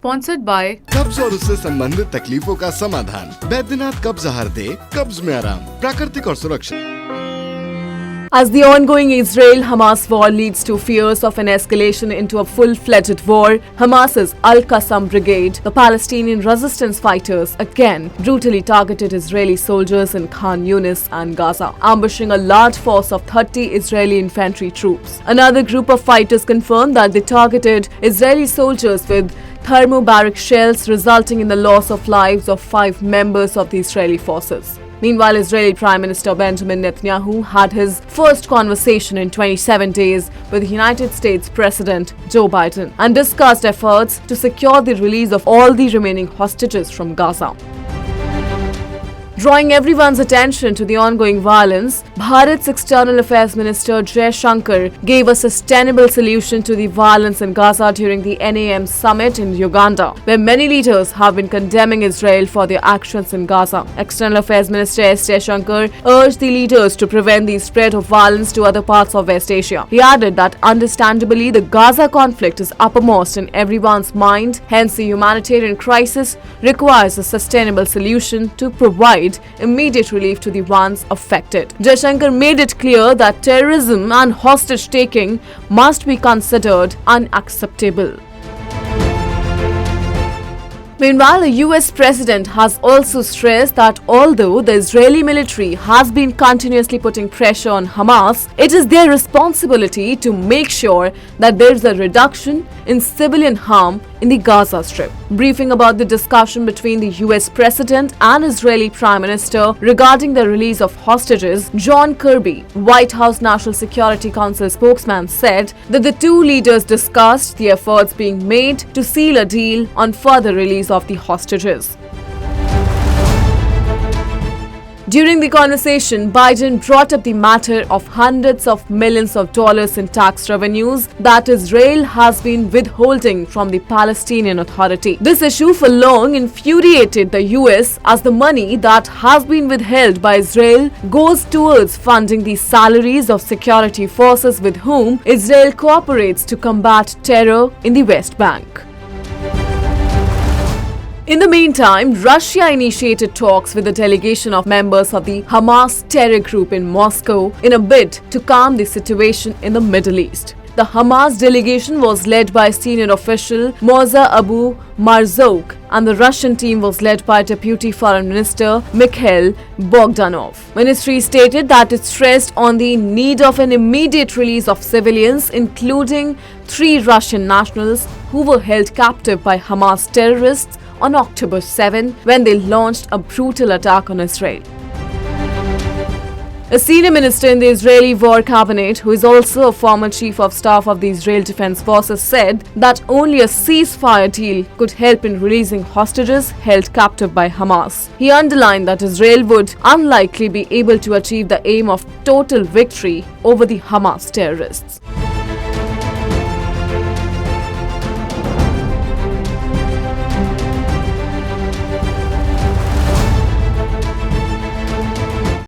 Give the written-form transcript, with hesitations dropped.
Sponsored by कब्ज और उससे संबंधित तकलीफों का समाधान, बैद्यनाथ कब्ज आहार दे, कब्ज में आराम, प्राकृतिक और सुरक्षित। As the ongoing Israel-Hamas war leads to fears of an escalation into a full-fledged war, Hamas's al-Qassam brigade, the Palestinian Resistance fighters, again brutally targeted Israeli soldiers in Khan Younis and Gaza, ambushing a large force of 30 Israeli infantry troops. Another group of fighters confirmed that they targeted Israeli soldiers with thermobaric shells, resulting in the loss of lives of 5 members of the Israeli forces. Meanwhile, Israeli Prime Minister Benjamin Netanyahu had his first conversation in 27 days with United States President Joe Biden and discussed efforts to secure the release of all the remaining hostages from Gaza. Drawing everyone's attention to the ongoing violence, Bharat's External Affairs Minister Shankar gave a sustainable solution to the violence in Gaza during the NAM summit in Uganda, where many leaders have been condemning Israel for their actions in Gaza. External Affairs Minister Shankar urged the leaders to prevent the spread of violence to other parts of West Asia. He added that understandably the Gaza conflict is uppermost in everyone's mind, hence the humanitarian crisis requires a sustainable solution to provide immediate relief to the ones affected. Jaishankar made it clear that terrorism and hostage-taking must be considered unacceptable. Meanwhile, the US president has also stressed that although the Israeli military has been continuously putting pressure on Hamas, it is their responsibility to make sure that there is a reduction in civilian harm in the Gaza Strip. Briefing about the discussion between the US president and Israeli Prime Minister regarding the release of hostages, John Kirby, White House National Security Council spokesman, said that the two leaders discussed the efforts being made to seal a deal on further release of the hostages. During the conversation, Biden brought up the matter of hundreds of millions of dollars in tax revenues that Israel has been withholding from the Palestinian Authority. This issue for long infuriated the US as the money that has been withheld by Israel goes towards funding the salaries of security forces with whom Israel cooperates to combat terror in the West Bank. In the meantime, Russia initiated talks with a delegation of members of the Hamas terror group in Moscow in a bid to calm the situation in the Middle East. The Hamas delegation was led by senior official Moza Abu Marzouk, and the Russian team was led by Deputy Foreign Minister Mikhail Bogdanov. Ministry stated that it stressed on the need of an immediate release of civilians, including 3 Russian nationals who were held captive by Hamas terrorists on October 7 when they launched a brutal attack on Israel. A senior minister in the Israeli War Cabinet, who is also a former chief of staff of the Israel Defense Forces, said that only a ceasefire deal could help in releasing hostages held captive by Hamas. He underlined that Israel would unlikely be able to achieve the aim of total victory over the Hamas terrorists.